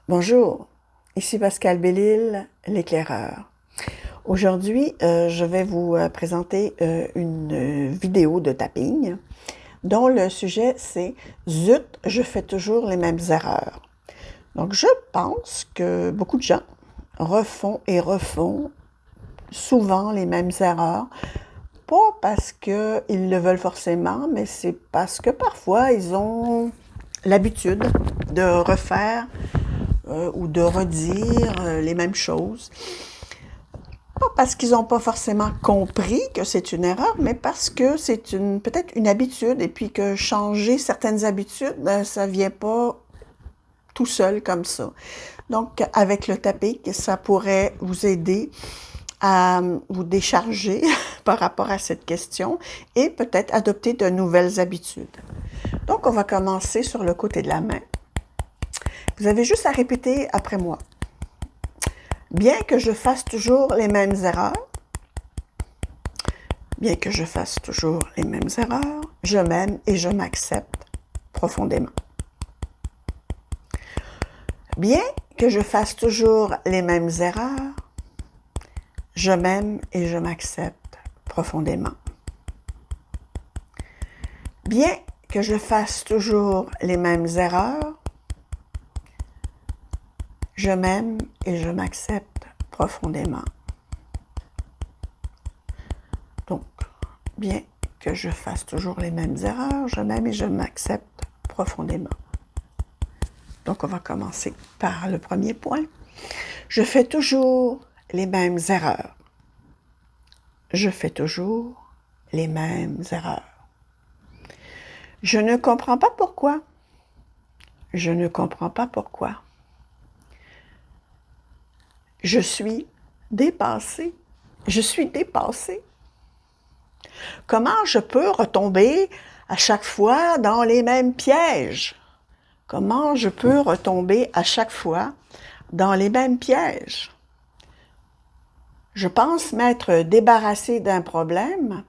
Bonjour, ici Pascal Bellil, l'éclaireur. Aujourd'hui, je vais vous présenter une vidéo de tapping dont le sujet c'est « Zut, je fais toujours les mêmes erreurs ». Donc, je pense que beaucoup de gens refont et refont souvent les mêmes erreurs, pas parce qu'ils le veulent forcément, mais c'est parce que parfois ils ont l'habitude de refaire ou de redire les mêmes choses. Pas parce qu'ils n'ont pas forcément compris que c'est une erreur, mais parce que c'est peut-être une habitude et puis que changer certaines habitudes, ça ne vient pas tout seul comme ça. Donc, avec le tapping, ça pourrait vous aider à vous décharger par rapport à cette question et peut-être adopter de nouvelles habitudes. Donc, on va commencer sur le côté de la main. Vous avez juste à répéter après moi. Bien que je fasse toujours les mêmes erreurs, je m'aime et je m'accepte profondément. Bien que je fasse toujours les mêmes erreurs, je m'aime et je m'accepte profondément. Bien que je fasse toujours les mêmes erreurs, je m'aime et je m'accepte profondément. Donc, bien que je fasse toujours les mêmes erreurs, je m'aime et je m'accepte profondément. Donc, on va commencer par le premier point. Je fais toujours les mêmes erreurs. Je fais toujours les mêmes erreurs. Je ne comprends pas pourquoi. Je ne comprends pas pourquoi. Je suis dépassée. Je suis dépassée. Comment je peux retomber à chaque fois dans les mêmes pièges? Comment je peux retomber à chaque fois dans les mêmes pièges? Je pense m'être débarrassée d'un problème.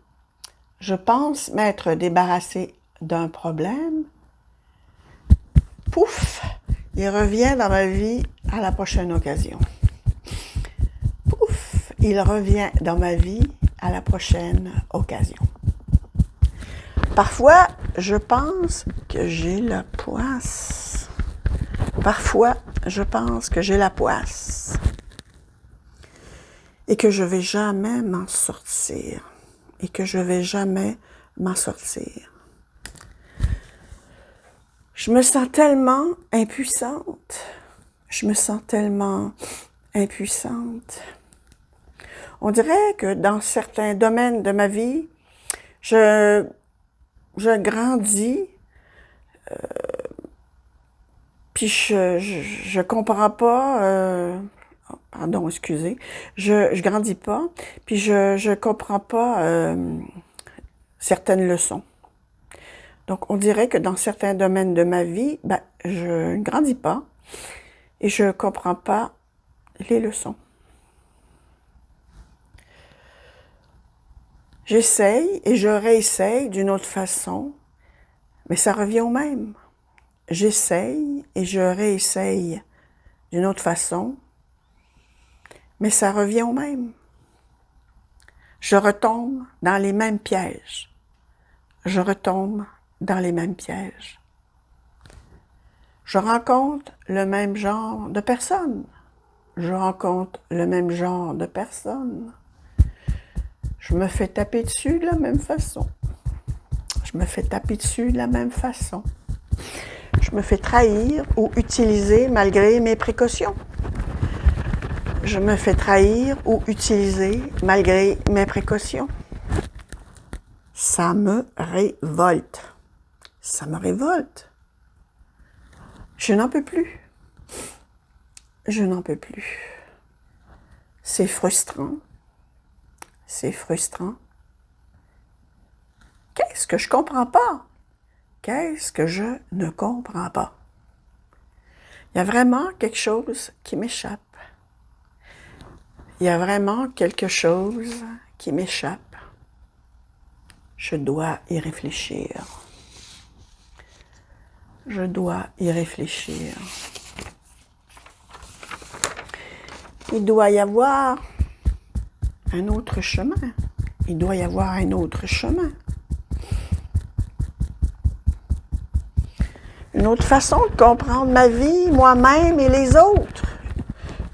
Je pense m'être débarrassée d'un problème. Pouf! Il revient dans ma vie à la prochaine occasion. Pouf! Il revient dans ma vie à la prochaine occasion. Parfois, je pense que j'ai la poisse. Parfois, je pense que j'ai la poisse. Et que je vais jamais m'en sortir. Et que je vais jamais m'en sortir. Je me sens tellement impuissante. Je me sens tellement impuissante. On dirait que dans certains domaines de ma vie, je grandis, puis je comprends pas, pardon, excusez, je grandis pas, puis je comprends pas certaines leçons. Donc, on dirait que dans certains domaines de ma vie, je ne grandis pas et je ne comprends pas les leçons. J'essaye et je réessaye d'une autre façon, mais ça revient au même. J'essaye et je réessaye d'une autre façon, mais ça revient au même. Je retombe dans les mêmes pièges. Je retombe dans les mêmes pièges. Je rencontre le même genre de personnes. Je rencontre le même genre de personnes. Je me fais taper dessus de la même façon. Je me fais taper dessus de la même façon. Je me fais trahir ou utiliser malgré mes précautions. Je me fais trahir ou utiliser malgré mes précautions. Ça me révolte. Ça me révolte. Je n'en peux plus. Je n'en peux plus. C'est frustrant. C'est frustrant. Qu'est-ce que je comprends pas? Qu'est-ce que je ne comprends pas? Il y a vraiment quelque chose qui m'échappe. Il y a vraiment quelque chose qui m'échappe. Je dois y réfléchir. Je dois y réfléchir. Il doit y avoir un autre chemin. Il doit y avoir un autre chemin. Une autre façon de comprendre ma vie, moi-même et les autres.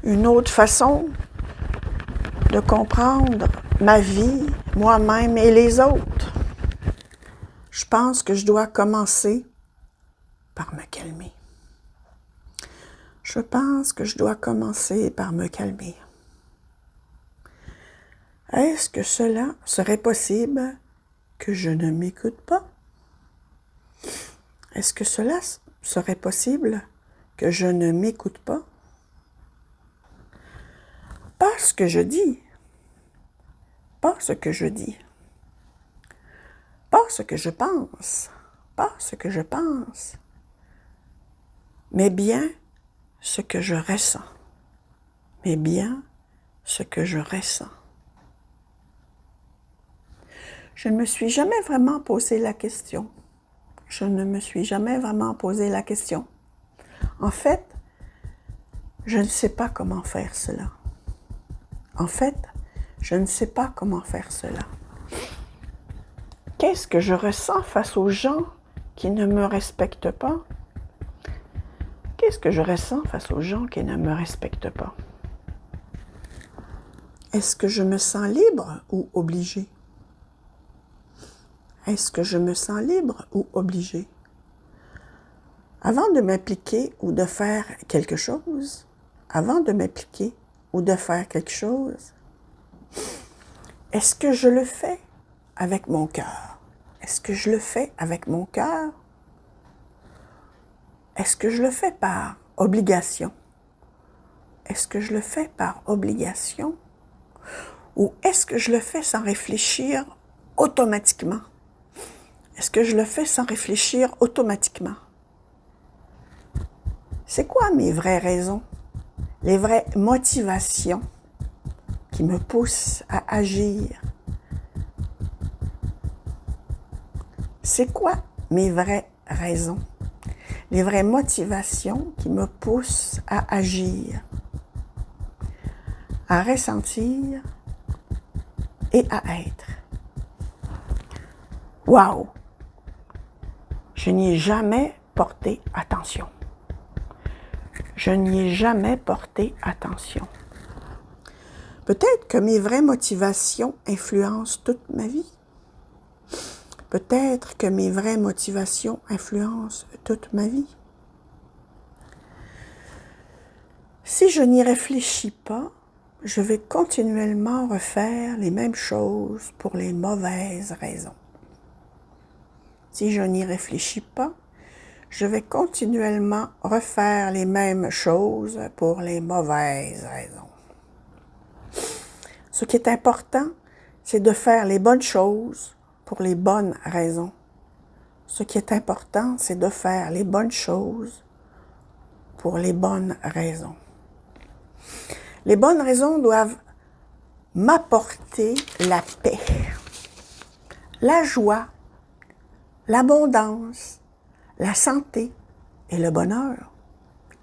Une autre façon de comprendre ma vie, moi-même et les autres. Je pense que je dois commencer par me calmer. Je pense que je dois commencer par me calmer. Est-ce que cela serait possible que je ne m'écoute pas? Est-ce que cela serait possible que je ne m'écoute pas? Pas ce que je dis, pas ce que je dis, pas ce que je pense, pas ce que je pense, mais bien ce que je ressens, mais bien ce que je ressens. Je ne me suis jamais vraiment posé la question. Je ne me suis jamais vraiment posé la question. En fait, je ne sais pas comment faire cela. En fait, je ne sais pas comment faire cela. Qu'est-ce que je ressens face aux gens qui ne me respectent pas? Qu'est-ce que je ressens face aux gens qui ne me respectent pas? Est-ce que je me sens libre ou obligé? Est-ce que je me sens libre ou obligé? Avant de m'impliquer ou de faire quelque chose, est-ce que je le fais avec mon cœur? Est-ce que je le fais avec mon cœur? Est-ce que je le fais par obligation? Est-ce que je le fais par obligation? Ou est-ce que je le fais sans réfléchir automatiquement? Est-ce que je le fais sans réfléchir automatiquement? C'est quoi mes vraies raisons? Les vraies motivations qui me poussent à agir? C'est quoi mes vraies raisons? Les vraies motivations qui me poussent à agir, à ressentir et à être. Wow! Je n'y ai jamais porté attention. Je n'y ai jamais porté attention. Peut-être que mes vraies motivations influencent toute ma vie. Peut-être que mes vraies motivations influencent toute ma vie. Si je n'y réfléchis pas, je vais continuellement refaire les mêmes choses pour les mauvaises raisons. Si je n'y réfléchis pas, je vais continuellement refaire les mêmes choses pour les mauvaises raisons. Ce qui est important, c'est de faire les bonnes choses pour les bonnes raisons. Ce qui est important, c'est de faire les bonnes choses pour les bonnes raisons. Les bonnes raisons doivent m'apporter la paix, la joie, l'abondance, la santé et le bonheur.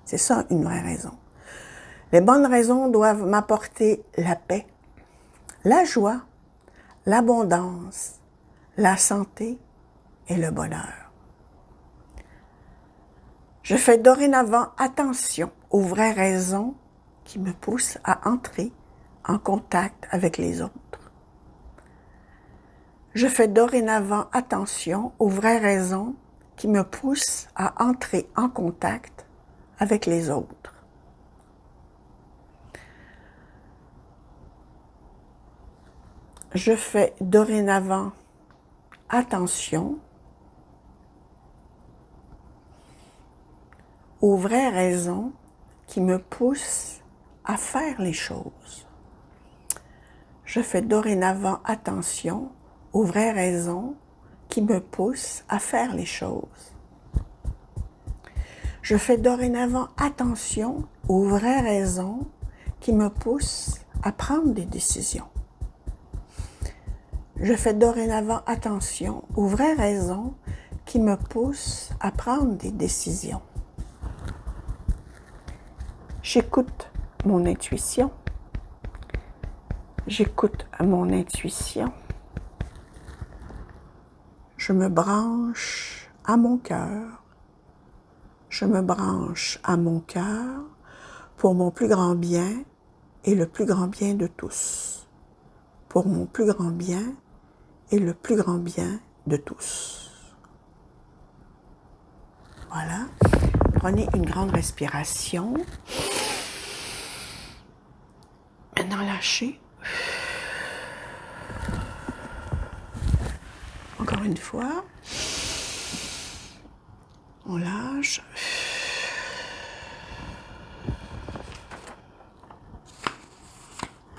C'est ça une vraie raison. Les bonnes raisons doivent m'apporter la paix, la joie, l'abondance, la santé et le bonheur. Je fais dorénavant attention aux vraies raisons qui me poussent à entrer en contact avec les autres. Je fais dorénavant attention aux vraies raisons qui me poussent à entrer en contact avec les autres. Je fais dorénavant attention aux vraies raisons qui me poussent à faire les choses. Je fais dorénavant attention aux vraies raisons qui me poussent à faire les choses. Je fais dorénavant attention aux vraies raisons qui me poussent à prendre des décisions. Je fais dorénavant attention aux vraies raisons qui me poussent à prendre des décisions. J'écoute mon intuition. J'écoute mon intuition. Je me branche à mon cœur. Je me branche à mon cœur pour mon plus grand bien et le plus grand bien de tous. Pour mon plus grand bien et le plus grand bien de tous. Voilà. Prenez une grande respiration. Maintenant, lâchez. Encore une fois. On lâche.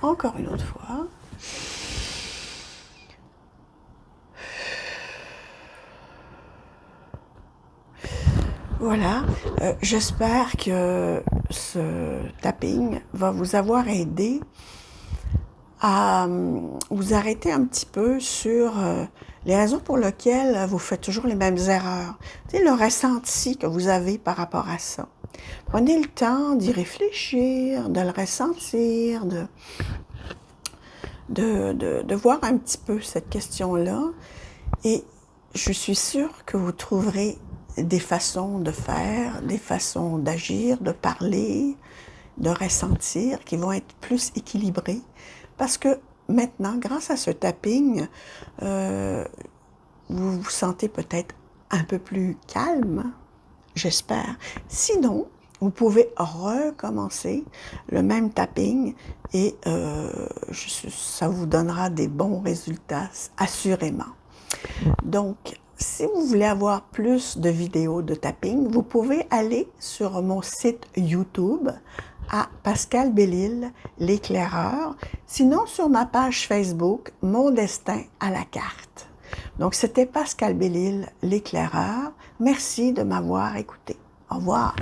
Encore une autre fois. Voilà, j'espère que ce tapping va vous avoir aidé à vous arrêter un petit peu sur les raisons pour lesquelles vous faites toujours les mêmes erreurs. Tu sais, le ressenti que vous avez par rapport à ça. Prenez le temps d'y réfléchir, de le ressentir, de voir un petit peu cette question-là. Et je suis sûre que vous trouverez des façons de faire, des façons d'agir, de parler, de ressentir qui vont être plus équilibrées. Parce que maintenant, grâce à ce tapping, vous vous sentez peut-être un peu plus calme, j'espère. Sinon, vous pouvez recommencer le même tapping et ça vous donnera des bons résultats, assurément. Donc, si vous voulez avoir plus de vidéos de tapping, vous pouvez aller sur mon site YouTube à Pascal Bellil, l'éclaireur. Sinon, sur ma page Facebook, Mon destin à la carte. Donc, c'était Pascal Bellil, l'éclaireur. Merci de m'avoir écouté. Au revoir.